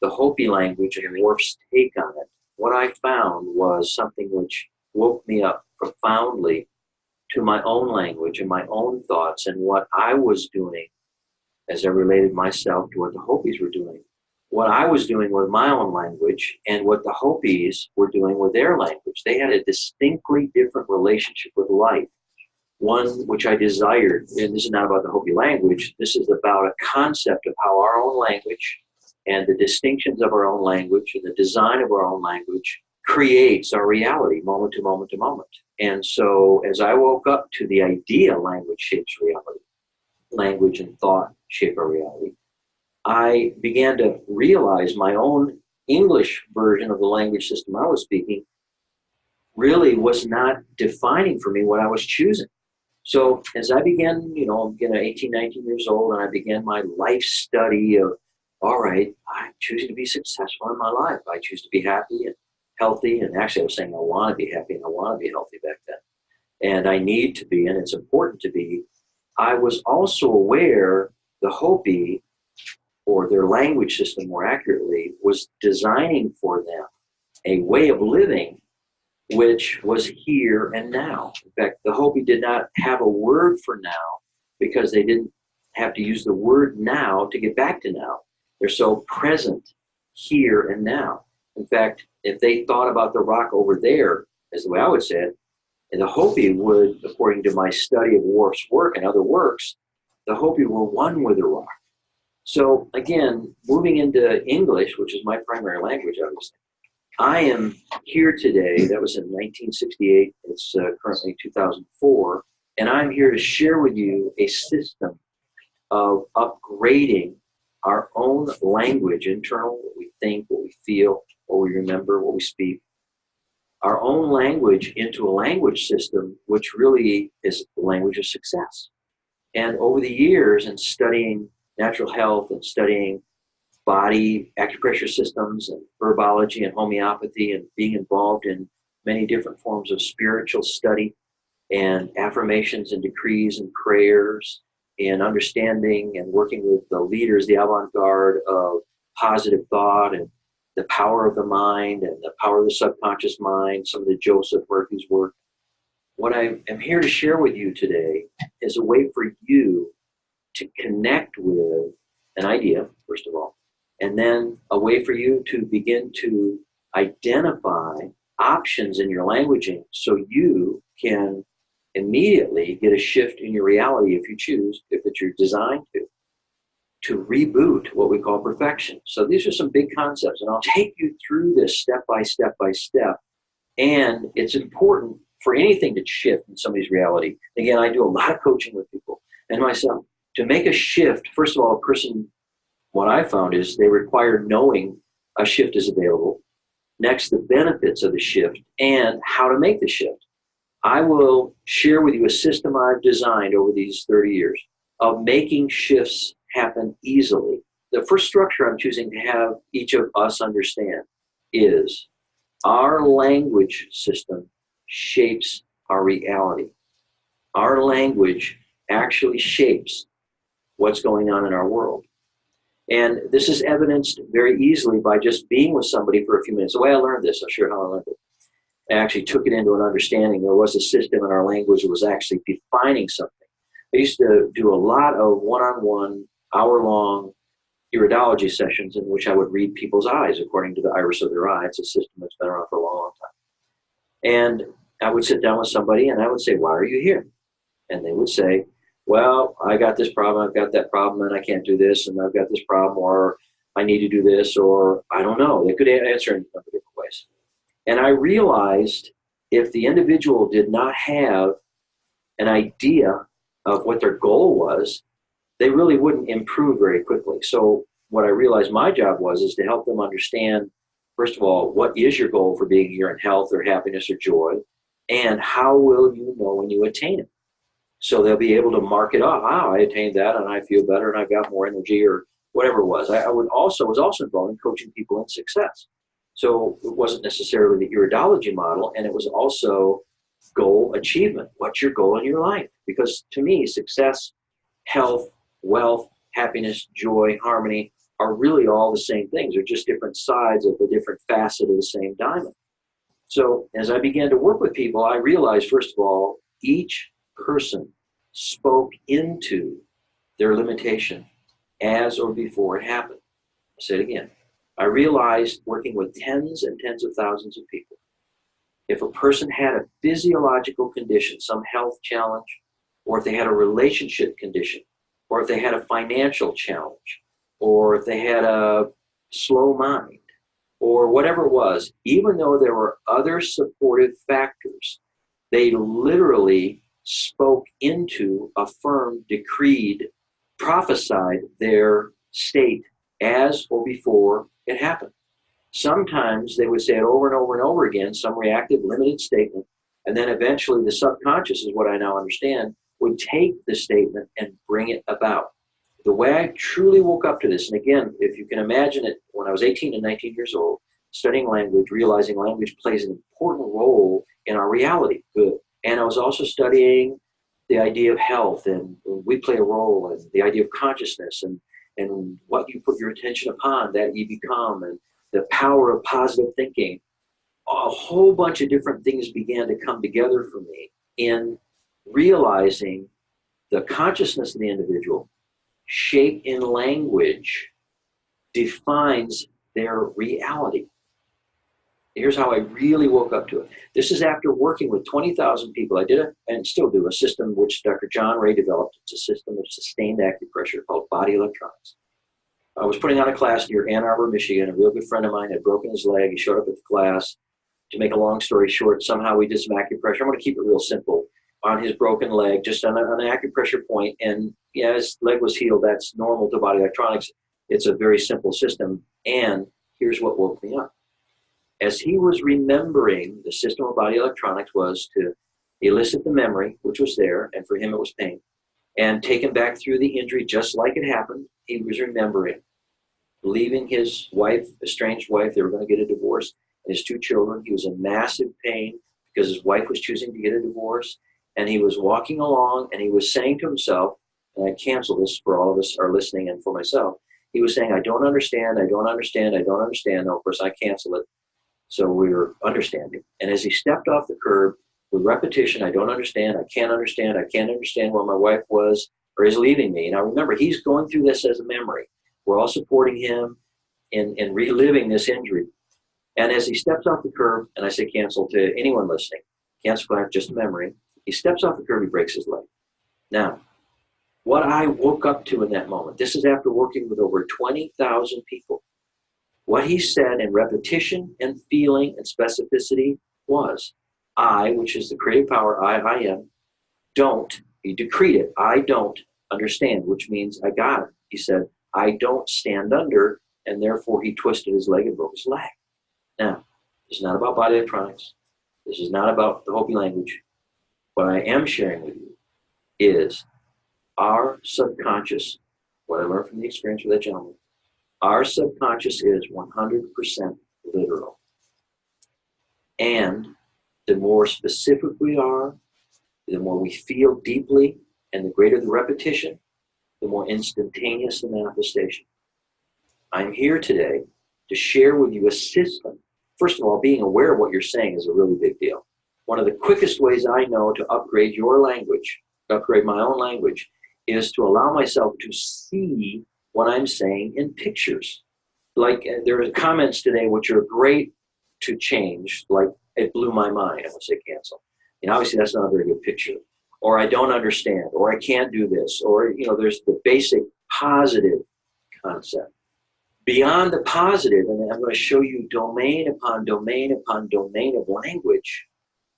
the Hopi language and Worf's take on it, what I found was something which woke me up profoundly to my own language and my own thoughts and what I was doing as I related myself to what the Hopis were doing. What I was doing with my own language and what the Hopis were doing with their language. They had a distinctly different relationship with life, one which I desired. And this is not about the Hopi language. This is about a concept of how our own language and the distinctions of our own language and the design of our own language creates our reality moment to moment to moment. And so as I woke up to the idea language shapes reality, language and thought shape our reality, I began to realize my own English version of the language system I was speaking really was not defining for me what I was choosing. So as I began, I'm 18, 19 years old, and I began my life study of, all right, I'm choosing to be successful in my life. I choose to be happy and healthy. And actually I was saying I want to be happy and I want to be healthy back then. And I need to be, and it's important to be. I was also aware the Hopi, or their language system more accurately, was designing for them a way of living which was here and now. In fact, the Hopi did not have a word for now because they didn't have to use the word now to get back to now. They're so present here and now. In fact, if they thought about the rock over there, as the way I would say it, and the Hopi would, according to my study of Worf's work and other works, the Hopi were one with the rock. So again, moving into English, which is my primary language, obviously, I am here today. That was in 1968. It's currently 2004. And I'm here to share with you a system of upgrading our own language, internal, what we think, what we feel, what we remember, what we speak, our own language into a language system which really is the language of success. And over the years, in studying natural health and studying body acupressure systems and herbology and homeopathy and being involved in many different forms of spiritual study and affirmations and decrees and prayers and understanding and working with the leaders, the avant-garde of positive thought and the power of the mind and the power of the subconscious mind, some of the Joseph Murphy's work. What I am here to share with you today is a way for you to connect with an idea, first of all, and then a way for you to begin to identify options in your languaging so you can immediately get a shift in your reality if you choose, if it's your design to reboot what we call perfection. So these are some big concepts, and I'll take you through this step by step by step. And it's important for anything to shift in somebody's reality. Again, I do a lot of coaching with people and myself. To make a shift, first of all, a person, what I found is they require knowing a shift is available. Next, the benefits of the shift and how to make the shift. I will share with you a system I've designed over these 30 years of making shifts happen easily. The first structure I'm choosing to have each of us understand is our language system shapes our reality. Our language actually shapes what's going on in our world. And this is evidenced very easily by just being with somebody for a few minutes. The way I learned this, I'll share how I learned it. I actually took it into an understanding. There was a system in our language that was actually defining something. I used to do a lot of one-on-one, hour-long iridology sessions in which I would read people's eyes according to the iris of their eye. It's a system that's been around for a long, long time. And I would sit down with somebody and I would say, why are you here? And they would say, well, I got this problem, I've got that problem, and I can't do this, and I've got this problem, or I need to do this, or I don't know. They could answer in a number of different ways. And I realized if the individual did not have an idea of what their goal was, they really wouldn't improve very quickly. So what I realized my job was is to help them understand, first of all, what is your goal for being here in health or happiness or joy, and how will you know when you attain it? So they'll be able to mark it off. I attained that and I feel better and I've got more energy or whatever it was. I was also involved in coaching people in success. So it wasn't necessarily the iridology model, and it was also goal achievement. What's your goal in your life? Because to me, success, health, wealth, happiness, joy, harmony are really all the same things. They're just different sides of the different facet of the same diamond. So as I began to work with people, I realized, first of all, each person spoke into their limitation as or before it happened. I'll say it again. I realized, working with tens and tens of thousands of people, if a person had a physiological condition, some health challenge, or if they had a relationship condition, or if they had a financial challenge, or if they had a slow mind, or whatever it was, even though there were other supportive factors, they literally spoke into, affirmed, decreed, prophesied their state as or before it happened. Sometimes they would say it over and over and over again, some reactive, limited statement, and then eventually the subconscious, is what I now understand, would take the statement and bring it about. The way I truly woke up to this, and again, if you can imagine it, when I was 18 and 19 years old, studying language, realizing language plays an important role in our reality, good. And I was also studying the idea of health, and we play a role, and the idea of consciousness, and what you put your attention upon, that you become, and the power of positive thinking. A whole bunch of different things began to come together for me in realizing the consciousness of the individual, shaped in language, defines their reality. Here's how I really woke up to it. This is after working with 20,000 people. I did and still do, a system which Dr. John Ray developed. It's a system of sustained acupressure called Body Electronics. I was putting on a class near Ann Arbor, Michigan. A real good friend of mine had broken his leg. He showed up at the class. To make a long story short, somehow we did some acupressure. I'm going to keep it real simple. On his broken leg, just on an acupressure point, and yeah, his leg was healed. That's normal to Body Electronics. It's a very simple system. And here's what woke me up. As he was remembering, the system of Body Electronics was to elicit the memory, which was there, and for him it was pain, and take him back through the injury just like it happened. He was remembering leaving his wife, estranged wife. They were going to get a divorce, and his two children. He was in massive pain because his wife was choosing to get a divorce, and he was walking along, and he was saying to himself, and I cancel this for all of us are listening and for myself, he was saying, I don't understand, I don't understand, I don't understand. Now, of course, I cancel it. So we were understanding. And as he stepped off the curb, with repetition, I don't understand, I can't understand where my wife was or is leaving me. Now remember, he's going through this as a memory. We're all supporting him in reliving this injury. And as he steps off the curb, and I say cancel to anyone listening, cancel class, just a memory. He steps off the curb, he breaks his leg. Now, what I woke up to in that moment, this is after working with over 20,000 people, what he said in repetition and feeling and specificity was, I, which is the creative power, I am, don't, he decreed it, I don't understand, which means I got it. He said, I don't stand under, and therefore he twisted his leg and broke his leg. Now, this is not about Body Electronics. This is not about the Hopi language. What I am sharing with you is our subconscious, what I learned from the experience with that gentleman, our subconscious is 100% literal. And the more specific we are, the more we feel deeply, and the greater the repetition, the more instantaneous the manifestation. I'm here today to share with you a system. First of all, being aware of what you're saying is a really big deal. One of the quickest ways I know to upgrade your language, to upgrade my own language, is to allow myself to see what I'm saying in pictures. Like there are comments today which are great to change, like it blew my mind. I will say cancel. And obviously that's not a very good picture. Or I don't understand, or I can't do this, or there's the basic positive concept. Beyond the positive, and I'm going to show you domain upon domain upon domain of language,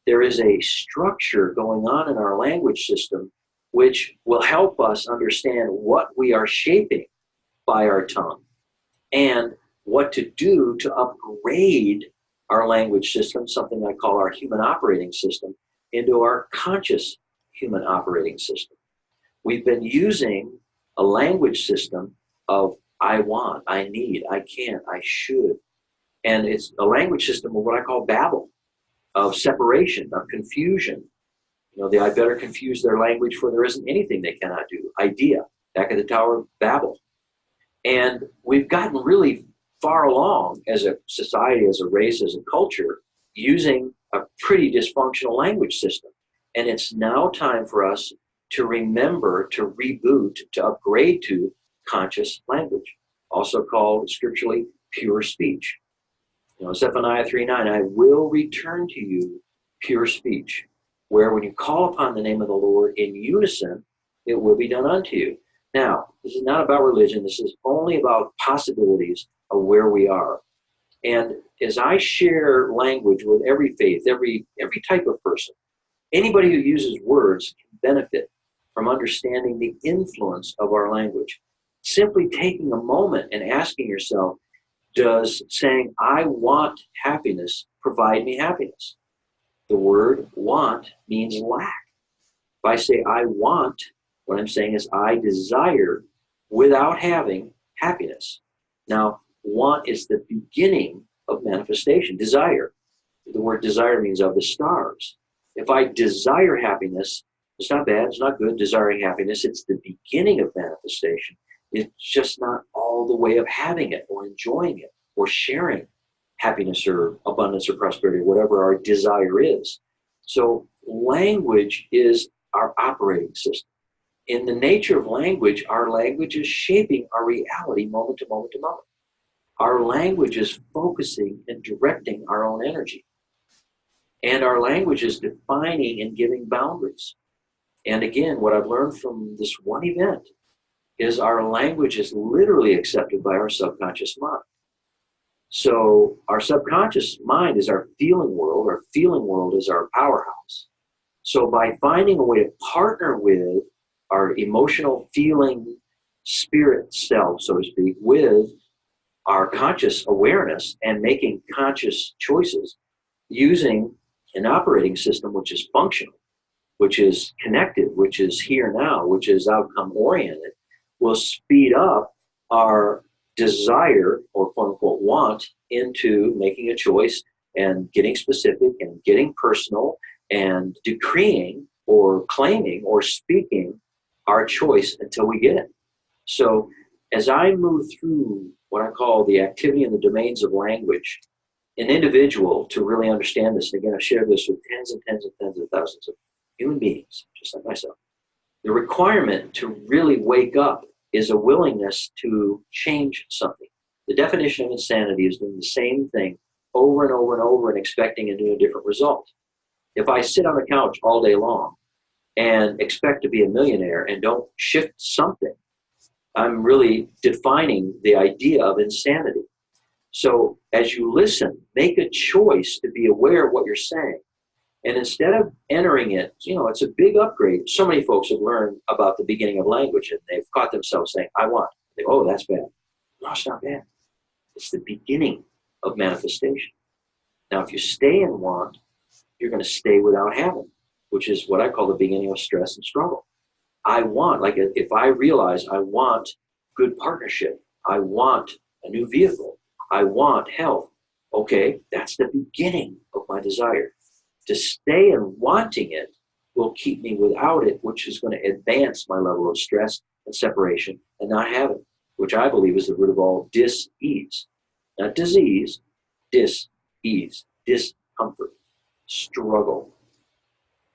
there is a structure going on in our language system which will help us understand what we are shaping by our tongue and what to do to upgrade our language system, something I call our human operating system, into our conscious human operating system. We've been using a language system of I want, I need, I can, I should. And it's a language system of what I call babble, of separation, of confusion. The I better confuse their language for there isn't anything they cannot do. Idea, back at the Tower of Babel. And we've gotten really far along as a society, as a race, as a culture, using a pretty dysfunctional language system. And it's now time for us to remember, to reboot, to upgrade to conscious language, also called scripturally pure speech. Zephaniah 3:9, I will return to you pure speech, where when you call upon the name of the Lord in unison, it will be done unto you. Now, this is not about religion. This is only about possibilities of where we are. And as I share language with every faith, every type of person, anybody who uses words can benefit from understanding the influence of our language. Simply taking a moment and asking yourself, does saying, I want happiness, provide me happiness? The word want means lack. If I say I want, what I'm saying is I desire without having happiness. Now, want is the beginning of manifestation, desire. The word desire means of the stars. If I desire happiness, it's not bad, it's not good, desiring happiness. It's the beginning of manifestation. It's just not all the way of having it or enjoying it or sharing happiness or abundance or prosperity, whatever our desire is. So language is our operating system. In the nature of language, our language is shaping our reality moment to moment to moment. Our language is focusing and directing our own energy. And our language is defining and giving boundaries. And again, what I've learned from this one event is our language is literally accepted by our subconscious mind. So our subconscious mind is our feeling world. Our feeling world is our powerhouse. So by finding a way to partner with our emotional, feeling, spirit self, so to speak, with our conscious awareness and making conscious choices using an operating system which is functional, which is connected, which is here now, which is outcome oriented, will speed up our desire or quote unquote want into making a choice and getting specific and getting personal and decreeing or claiming or speaking our choice until we get it. So as I move through what I call the activity in the domains of language, an individual to really understand this, and again, I've shared this with tens and tens and tens of thousands of human beings, just like myself, the requirement to really wake up is a willingness to change something. The definition of insanity is doing the same thing over and over and over and expecting a new, different result. If I sit on the couch all day long and expect to be a millionaire and don't shift something, I'm really defining the idea of insanity. So as you listen, make a choice to be aware of what you're saying. And instead of entering it, it's a big upgrade. So many folks have learned about the beginning of language and they've caught themselves saying, I want. They go, oh, that's bad. No, it's not bad. It's the beginning of manifestation. Now, if you stay in want, you're going to stay without having, which is what I call the beginning of stress and struggle. I want, like if I realize I want good partnership, I want a new vehicle, I want health, okay, that's the beginning of my desire. To stay in wanting it will keep me without it, which is going to advance my level of stress and separation and not having, which I believe is the root of all dis-ease. Not disease, dis-ease, discomfort, struggle,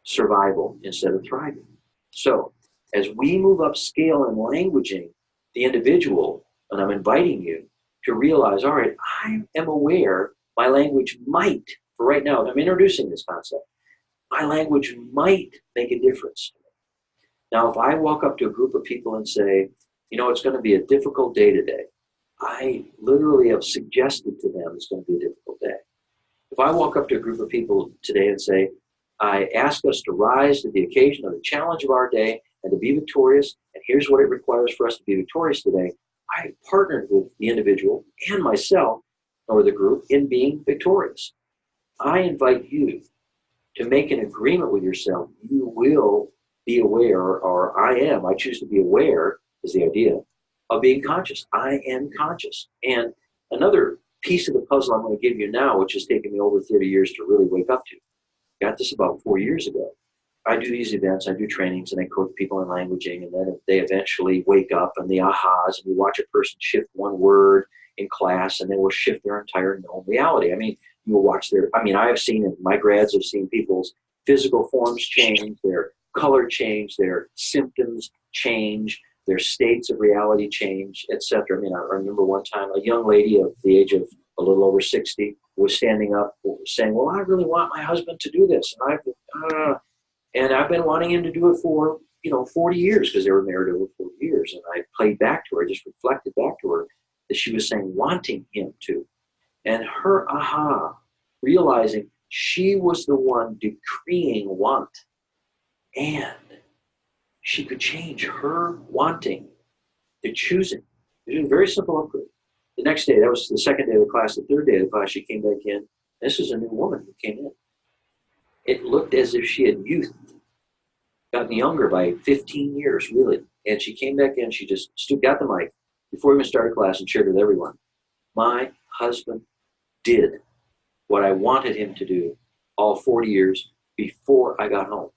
survival instead of thriving. So as we move up scale in languaging the individual, and I'm inviting you to realize, all right, I am aware my language might, for right now, I'm introducing this concept, my language might make a difference. Now, if I walk up to a group of people and say, it's going to be a difficult day today, I literally have suggested to them it's going to be a difficult day. If I walk up to a group of people today and say, I ask us to rise to the occasion of the challenge of our day and to be victorious, and here's what it requires for us to be victorious today, I partnered with the individual and myself or the group in being victorious. I invite you to make an agreement with yourself. You will be aware, or I choose to be aware, is the idea, of being conscious. I am conscious. And another piece of the puzzle I'm going to give you now, which has taken me over 30 years to really wake up to, got this about 4 years ago, I do these events, I do trainings, and I coach people in languaging, and then they eventually wake up and the ahas, and you watch a person shift one word in class, and they will shift their entire known reality. I mean, you will watch I have seen it, my grads have seen people's physical forms change, their color change, their symptoms change, their states of reality change, etc. I mean, I remember one time a young lady of the age of a little over 60 was standing up saying, well, I really want my husband to do this. And I've been wanting him to do it for, 40 years, because they were married over 40 years. And I played back to her, just reflected back to her that she was saying wanting him to. And her aha, realizing she was the one decreeing want, and she could change her wanting to choosing. It was a very simple upgrade. The next day, that was the second day of the class, the third day of the class, she came back in. This is a new woman who came in. It looked as if she had gotten younger by 15 years, really. And she came back in, she just got the mic before we even started class and shared with everyone. My husband did what I wanted him to do all 40 years before I got home.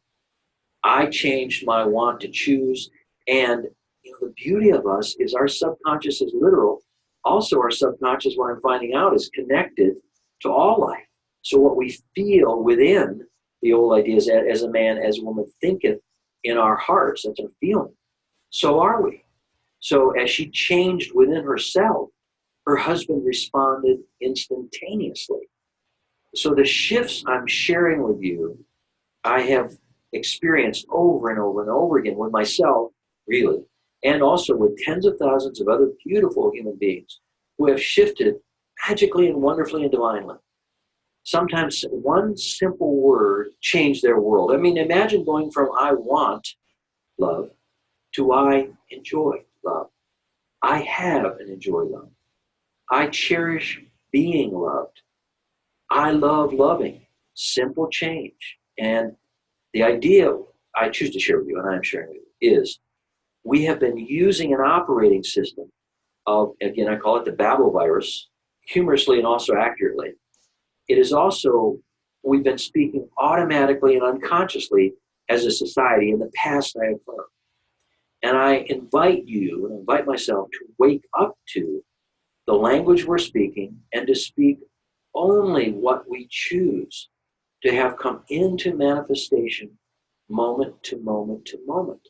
I changed my want to choose. And the beauty of us is our subconscious is literal. Also, our subconscious, what I'm finding out, is connected to all life. So what we feel within the old idea is, as a man, as a woman thinketh in our hearts, that's our feeling. So are we. So as she changed within herself, her husband responded instantaneously. So the shifts I'm sharing with you, I have experienced over and over and over again with myself, really, and also with tens of thousands of other beautiful human beings who have shifted magically and wonderfully and divinely. Sometimes one simple word changed their world. I mean, imagine going from I want love to I enjoy love. I have and enjoy love. I cherish being loved. I love loving. Simple change. And the idea I choose to share with you, and I am sharing with you, is we have been using an operating system of, again, I call it the Babel virus, humorously and also accurately. It is also, we've been speaking automatically and unconsciously as a society in the past, I have learned. And I invite you, and invite myself, to wake up to the language we're speaking and to speak only what we choose to have come into manifestation moment to moment to moment.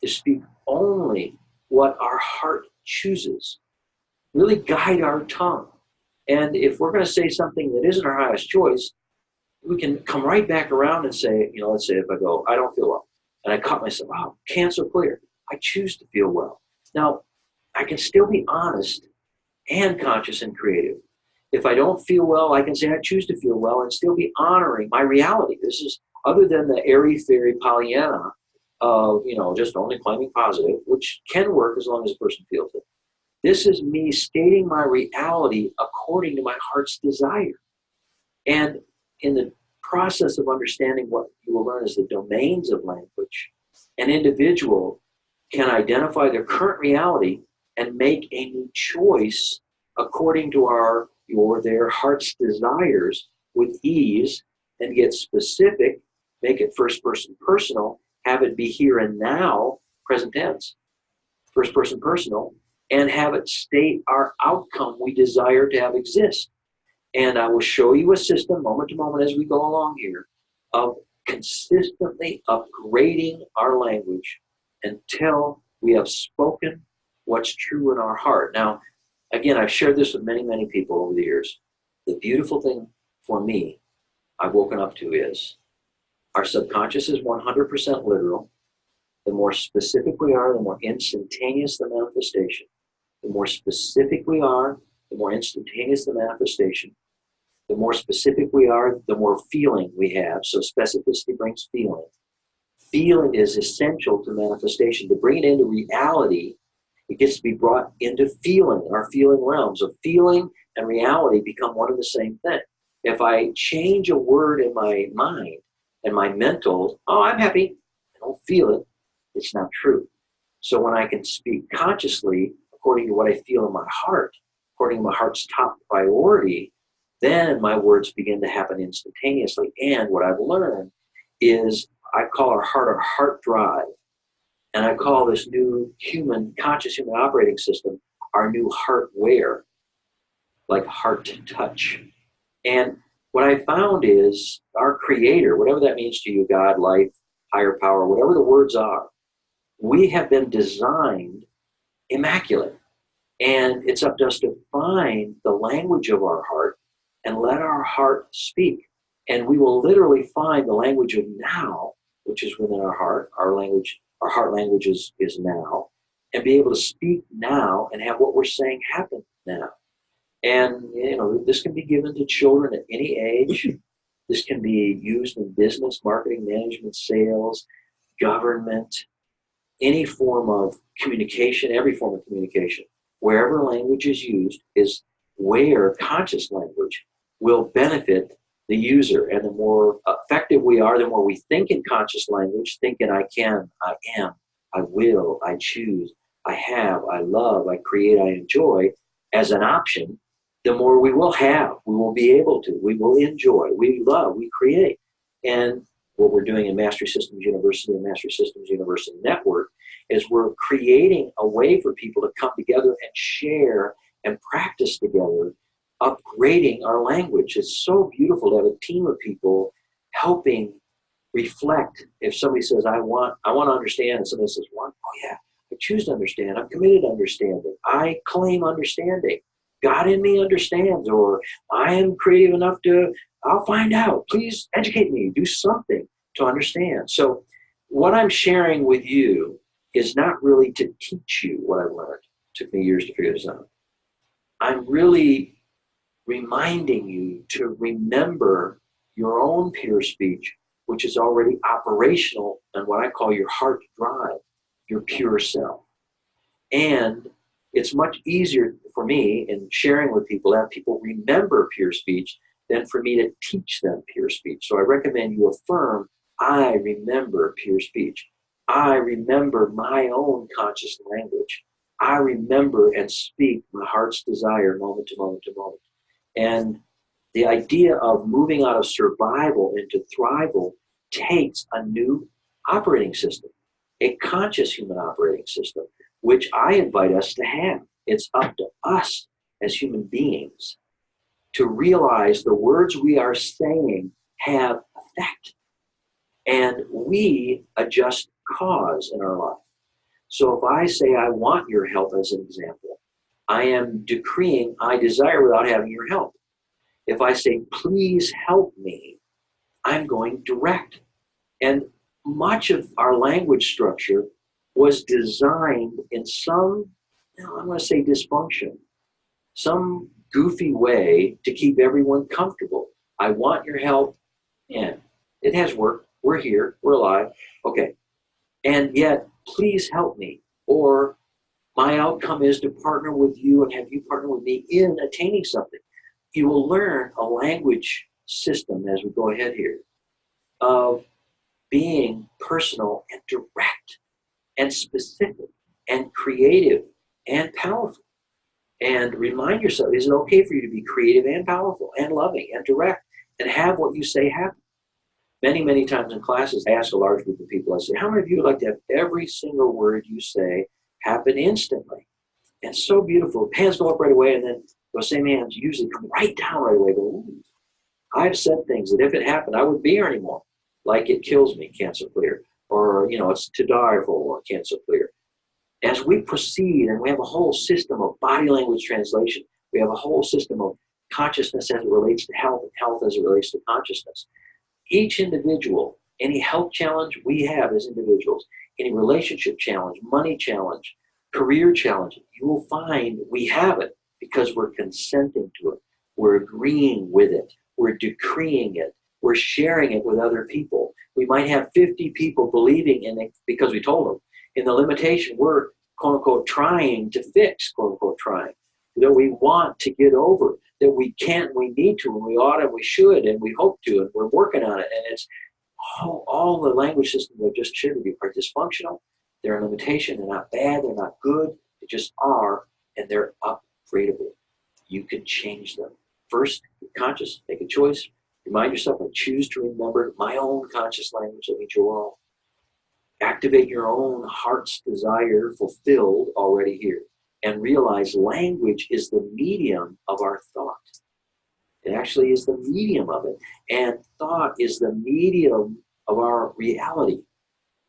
To speak only what our heart chooses. Really guide our tongue. And if we're going to say something that isn't our highest choice, we can come right back around and say, let's say if I go, I don't feel well. And I caught myself, wow, cancel clear. I choose to feel well. Now, I can still be honest and conscious and creative. If I don't feel well, I can say I choose to feel well and still be honoring my reality. This is other than the airy-fairy Pollyanna of, just only claiming positive, which can work as long as a person feels it. This is me stating my reality according to my heart's desire. And in the process of understanding what you will learn is the domains of language, an individual can identify their current reality and make a new choice according to their heart's desires with ease, and get specific, make it first person personal, have it be here and now, present tense, first person personal, and have it state our outcome we desire to have exist. And I will show you a system moment to moment as we go along here of consistently upgrading our language until we have spoken what's true in our heart. Now, again, I've shared this with many, many people over the years. The beautiful thing for me I've woken up to is our subconscious is 100% literal. The more specific we are, the more instantaneous the manifestation. The more specific we are, the more instantaneous the manifestation. The more specific we are, the more feeling we have. So specificity brings feeling. Feeling is essential to manifestation. To bring it into reality, it gets to be brought into feeling, our feeling realm. So feeling and reality become one and the same thing. If I change a word in my mind and my mental, I'm happy, I don't feel it, it's not true. So when I can speak consciously according to what I feel in my heart, according to my heart's top priority, then my words begin to happen instantaneously. And what I've learned is I call our heart drive. And I call this new conscious human operating system, our new heartware, like heart touch. And what I found is our creator, whatever that means to you, God, life, higher power, whatever the words are, we have been designed immaculate. And it's up to us to find the language of our heart and let our heart speak. And we will literally find the language of now, which is within our heart. Our language, our heart language is now, and be able to speak now and have what we're saying happen now. And, you know, this can be given to children at any age. This can be used in business, marketing, management, sales, government, any form of communication, every form of communication. Wherever language is used is where conscious language will benefit the user. And the more effective we are, the more we think in conscious language, thinking I can, I am, I will, I choose, I have, I love, I create, I enjoy as an option, the more we will have, we will be able to, we will enjoy, we love, we create. And what we're doing in Mastery Systems University and Mastery Systems University Network is we're creating a way for people to come together and share and practice together, upgrading our language. It's so beautiful to have a team of people helping reflect. If somebody says, I want to understand, and somebody says, oh yeah, I choose to understand, I'm committed to understanding, I claim understanding, God in me understands, or I am creative enough to, I'll find out, please educate me, do something to understand. So what I'm sharing with you is not really to teach you what I've learned. It took me years to figure this out. I'm really reminding you to remember your own pure speech, which is already operational and what I call your heart drive, your pure self. And it's much easier for me in sharing with people to have people remember pure speech than for me to teach them pure speech. So I recommend you affirm, I remember pure speech. I remember my own conscious language. I remember and speak my heart's desire moment to moment to moment. And the idea of moving out of survival into thrival takes a new operating system, a conscious human operating system, which I invite us to have. It's up to us as human beings to realize the words we are saying have effect. And we adjust cause in our life. So if I say, I want your help as an example, I am decreeing, I desire without having your help. If I say, please help me, I'm going direct. And much of our language structure was designed in some, I'm going to say dysfunction, some goofy way to keep everyone comfortable. I want your help, and it has worked. We're here, we're alive, okay. And yet, please help me, or my outcome is to partner with you and have you partner with me in attaining something. You will learn a language system as we go ahead here of being personal and direct and specific and creative and powerful. And remind yourself, is it okay for you to be creative and powerful and loving and direct and have what you say happen? Many, many times in classes, I ask a large group of people, I say, how many of you would like to have every single word you say happen instantly? And it's so beautiful. Hands go up right away, and then those same hands usually come right down right away. Go, ooh, I've said things that if it happened, I wouldn't be here anymore. Like it kills me, cancer clear. Or, you know, it's to die for, cancer clear. As we proceed, and we have a whole system of body language translation, we have a whole system of consciousness as it relates to health, and health as it relates to consciousness. Each individual, any health challenge we have as individuals, any relationship challenge, money challenge, career challenge, you will find we have it because we're consenting to it. We're agreeing with it. We're decreeing it. We're sharing it with other people. We might have 50 people believing in it because we told them. In the limitation, we're, quote unquote, trying to fix, quote unquote, trying. That we want to get over, that we can't, we need to, and we ought, and we should, and we hope to, and we're working on it. And it's all the language systems I've just shared with you are dysfunctional. They're a limitation. They're not bad. They're not good. They just are, and they're upgradable. You can change them. First, be conscious, make a choice, Remind yourself, I choose to remember my own conscious language of Joel. Activate your own heart's desire fulfilled already here. And realize language is the medium of our thought. It actually is the medium of it. And thought is the medium of our reality.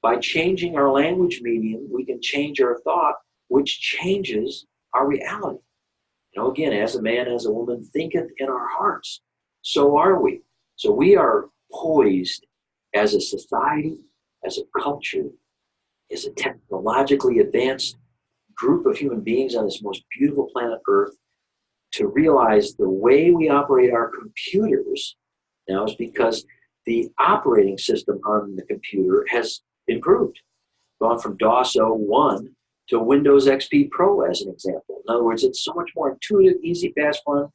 By changing our language medium, we can change our thought, which changes our reality. Again, as a man, as a woman, thinketh in our hearts, so are we. So we are poised as a society, as a culture, as a technologically advanced group of human beings on this most beautiful planet Earth to realize the way we operate our computers now is because the operating system on the computer has improved. Gone from DOS 01 to Windows XP Pro as an example. In other words, it's so much more intuitive, easy, fast, fun,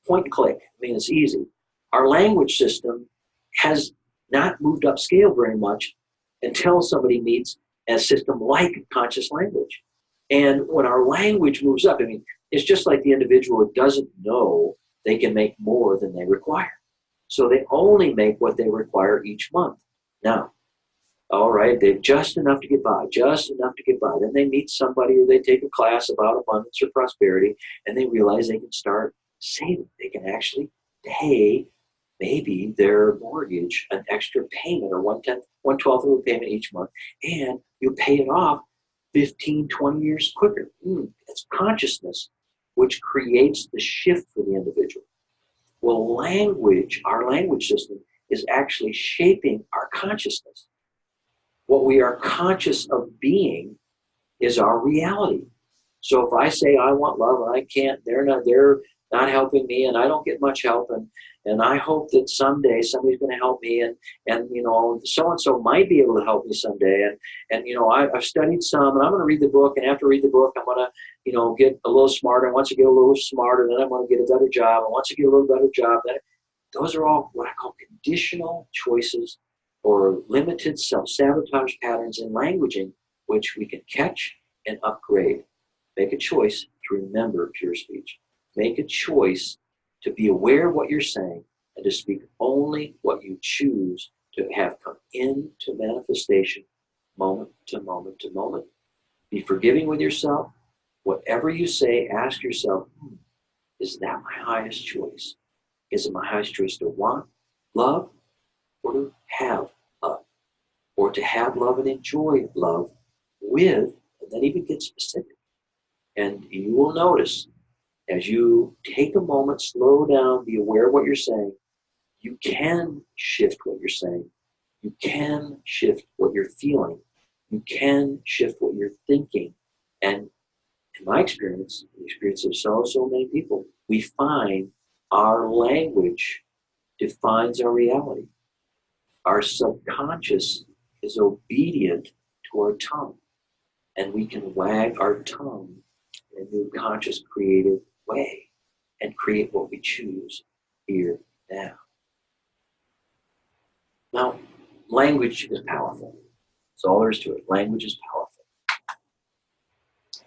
point and click. I mean, it's easy. Our language system has not moved upscale very much until somebody meets a system like conscious language. And when our language moves up, I mean, it's just like the individual who doesn't know they can make more than they require. So they only make what they require each month. Now, all right, they've just enough to get by, just enough to get by. Then they meet somebody or they take a class about abundance or prosperity, and they realize they can start saving. They can actually pay maybe their mortgage an extra payment or 1/10, 1/12 of a payment each month, and you pay it off 15, 20 years quicker. It's consciousness which creates the shift for the individual. Well, language, our language system, is actually shaping our consciousness. What we are conscious of being is our reality. So if I say I want love and I can't, they're not helping me, and I don't get much help, and I hope that someday somebody's going to help me, and so and so might be able to help me someday, and I've studied some, and I'm going to read the book, and after I read the book, I'm going to get a little smarter. And once I get a little smarter, then I'm going to get a better job, and once I get a little better job, then those are all what I call conditional choices or limited self-sabotage patterns in languaging, which we can catch and upgrade. Make a choice to remember pure speech. Make a choice to be aware of what you're saying and to speak only what you choose to have come into manifestation moment to moment to moment. Be forgiving with yourself. Whatever you say, ask yourself, is that my highest choice? Is it my highest choice to want love or to have love? Or to have love and enjoy love with, and then even get specific. And you will notice as you take a moment, slow down, be aware of what you're saying, you can shift what you're saying. You can shift what you're feeling. You can shift what you're thinking. And in my experience, the experience of so many people, we find our language defines our reality. Our subconscious is obedient to our tongue. And we can wag our tongue in a new conscious creative way and create what we choose here now. Now, language is powerful. That's all there is to it. Language is powerful.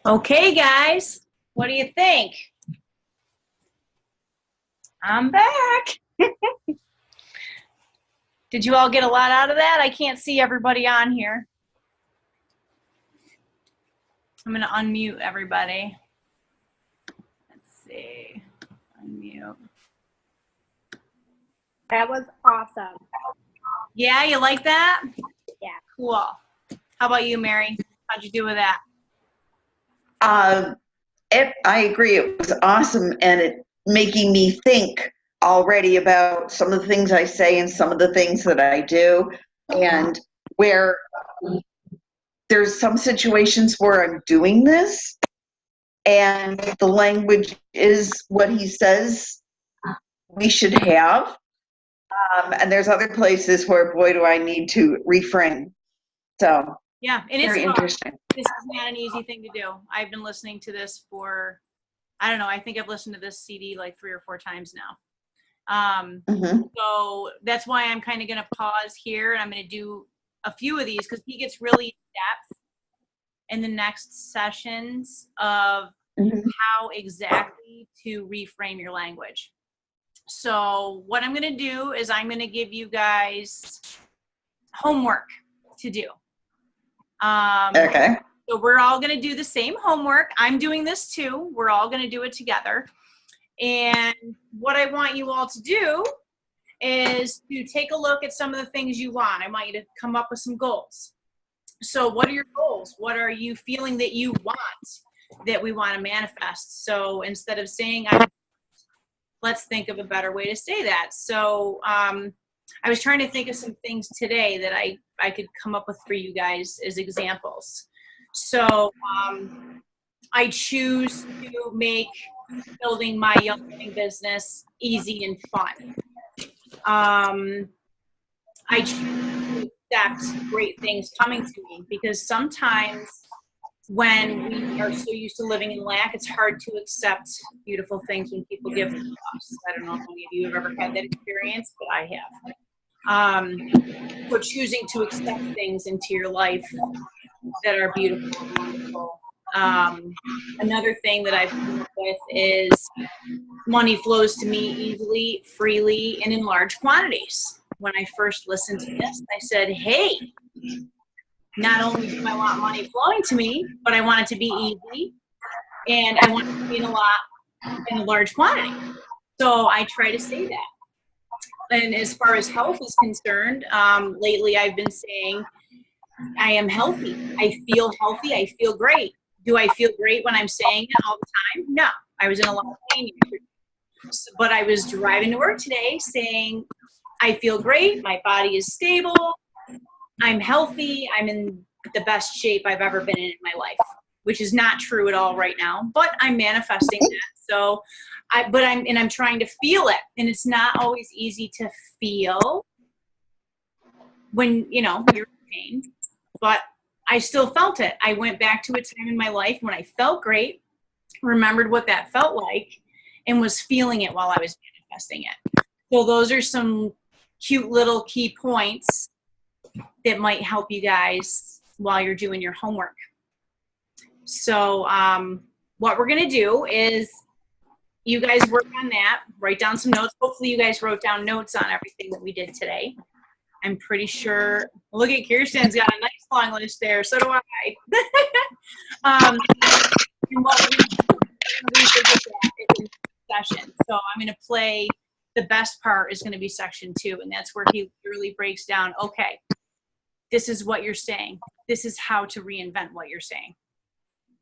Okay, guys, what do you think? I'm back. Did you all get a lot out of that? I can't see everybody on here. I'm going to unmute everybody. Let's see. Unmute. That was awesome. Yeah, you like that? Yeah. Cool. How about you, Mary? How'd you do with that? I agree. It was awesome, and it making me think already about some of the things I say and some of the things that I do, and where there's some situations where I'm doing this, and the language is what he says we should have, and there's other places where, boy, do I need to refrain. So yeah, and it's very interesting. This is not an easy thing to do. I've been listening to this for, I don't know, I think I've listened to this CD like 3 or 4 times now. So that's why I'm kind of going to pause here, and I'm going to do a few of these because he gets really in depth in the next sessions of how exactly to reframe your language. So what I'm going to do is I'm going to give you guys homework to do. Okay. So we're all going to do the same homework. I'm doing this too. We're all going to do it together. And what I want you all to do is to take a look at some of the things you want. I want you to come up with some goals. So what are your goals? What are you feeling that you want, that we want to manifest? So instead of saying, let's think of a better way to say that. So I was trying to think of some things today that I could come up with for you guys as examples. So I choose to make building my Young Living business easy and fun. I choose to accept great things coming to me, because sometimes when we are so used to living in lack, it's hard to accept beautiful things when people give them to us. I don't know if any of you have ever had that experience, but I have. So choosing to accept things into your life that are beautiful and wonderful. Another thing that I've come up with is money flows to me easily, freely, and in large quantities. When I first listened to this, I said, hey, not only do I want money flowing to me, but I want it to be easy, and I want it to be in a large quantity. So I try to say that. And as far as health is concerned, lately I've been saying, I am healthy. I feel healthy. I feel great. Do I feel great when I'm saying it all the time? No. I was in a lot of pain yesterday. But I was driving to work today saying, I feel great. My body is stable. I'm healthy. I'm in the best shape I've ever been in my life, which is not true at all right now, but I'm manifesting that. So I'm trying to feel it. And it's not always easy to feel when, you're in pain, but I still felt it. I went back to a time in my life when I felt great, remembered what that felt like, and was feeling it while I was manifesting it. So those are some cute little key points that might help you guys while you're doing your homework. So what we're going to do is you guys work on that, write down some notes. Hopefully you guys wrote down notes on everything that we did today. I'm pretty sure. Look at Kirsten's got a nice long list there. So do I. And what we're going to do is in session. So I'm going to play. The best part is going to be section 2, and that's where he really breaks down. Okay, this is what you're saying. This is how to reinvent what you're saying,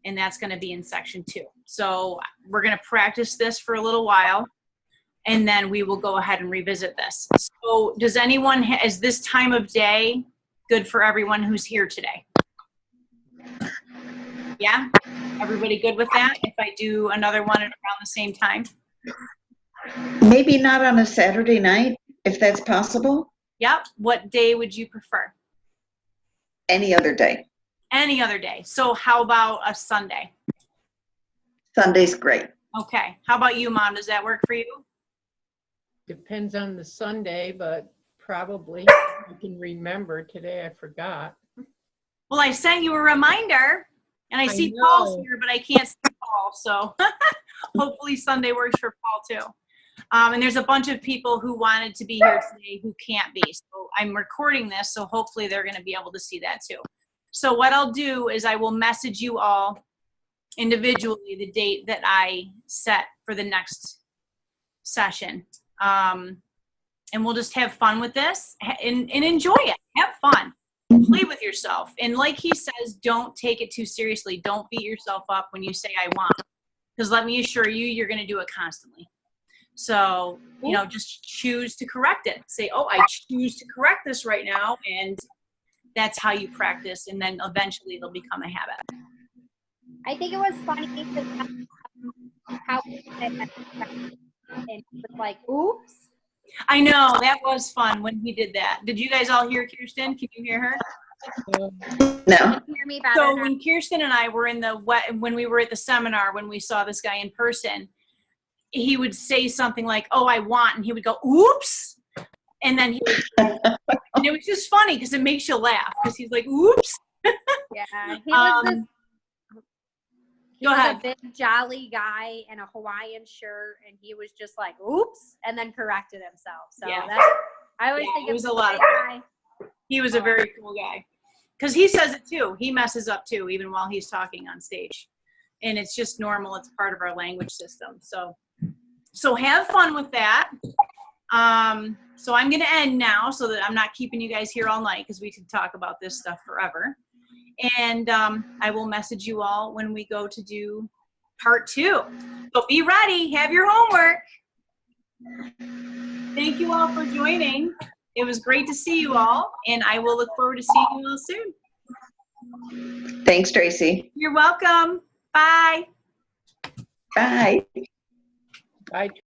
and that's going to be in section 2. So we're going to practice this for a little while, and then we will go ahead and revisit this. So does anyone, is this time of day good for everyone who's here today? Yeah? Everybody good with that? If I do another one at around the same time? Maybe not on a Saturday night, if that's possible. Yep. What day would you prefer? Any other day. Any other day. So how about a Sunday? Sunday's great. Okay. How about you, Mom? Does that work for you? Depends on the Sunday, but probably I can remember. Today I forgot. Well, I sent you a reminder, and I see know. Paul's here, but I can't see Paul. So hopefully Sunday works for Paul too. And there's a bunch of people who wanted to be here today who can't be. So I'm recording this, so hopefully they're going to be able to see that too. So what I'll do is I will message you all individually the date that I set for the next session. And we'll just have fun with this and enjoy it. Have fun. Play with yourself. And like he says, don't take it too seriously. Don't beat yourself up when you say I want. Because let me assure you, you're going to do it constantly. So, just choose to correct it. Say, oh, I choose to correct this right now. And that's how you practice. And then eventually it'll become a habit. I think it was funny because how it was like, oops. I know, that was fun when he did that. Did you guys all hear Kirsten? Can you hear her? No. Can you hear me better So now? when Kirsten and I were when we were at the seminar, when we saw this guy in person, he would say something like, oh, I want, and he would go, oops. And then he would, and it was just funny because it makes you laugh because he's like, oops. Yeah, He Go was ahead. a big jolly guy in a Hawaiian shirt, and he was just like, "Oops," and then corrected himself. So Yeah. that's, I always Yeah, think it it's was a lot of guy. He was a very cool guy. Because he says it too. He messes up too, even while he's talking on stage. And it's just normal. It's part of our language system. So have fun with that. So I'm going to end now so that I'm not keeping you guys here all night because we could talk about this stuff forever. And I will message you all when we go to do part 2. So be ready. Have your homework. Thank you all for joining. It was great to see you all, and I will look forward to seeing you all soon. Thanks, Tracy. You're welcome. Bye. Bye. Bye.